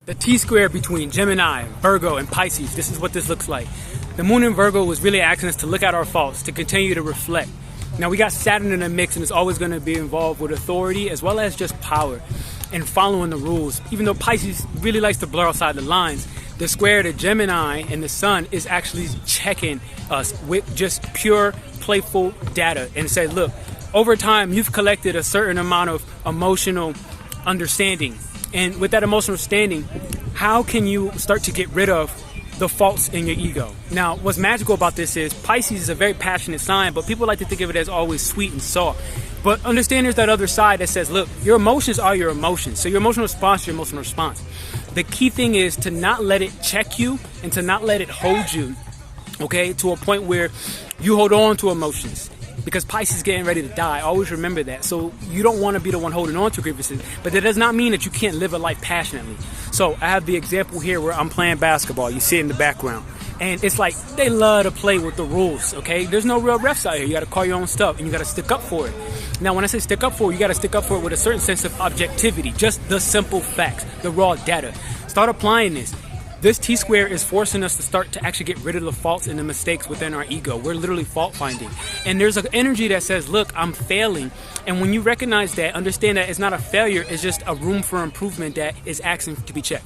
The T-square between Gemini, Virgo, and Pisces, this is what this looks like. The moon in Virgo was really asking us to look at our faults, to continue to reflect. Now we got Saturn in the mix, and it's always going to be involved with authority as well as just power and following the rules. Even though Pisces really likes to blur outside the lines, the square to Gemini and the Sun is actually checking us with just pure, playful data and say, look, over time you've collected a certain amount of emotional understanding. And with that emotional understanding, how can you start to get rid of the faults in your ego? Now, what's magical about this is Pisces is a very passionate sign, but people like to think of it as always sweet and soft. But understand there's that other side that says, look, your emotions are your emotions. So your emotional response is your emotional response. The key thing is to not let it check you and to not let it hold you, okay, to a point where you hold on to emotions. Because Pisces is getting ready to die. Always remember that. So you don't want to be the one holding on to grievances, but that does not mean that you can't live a life passionately. So I have the example here where I'm playing basketball. You see it in the background. And it's like they love to play with the rules, okay? There's no real refs out here. You got to call your own stuff and you got to stick up for it. Now, when I say stick up for it, you got to stick up for it with a certain sense of objectivity, just the simple facts, the raw data. Start applying this. This T-square is forcing us to start to actually get rid of the faults and the mistakes within our ego. We're literally fault finding. And there's an energy that says, look, I'm failing. And when you recognize that, understand that it's not a failure, it's just a room for improvement that is asking to be checked.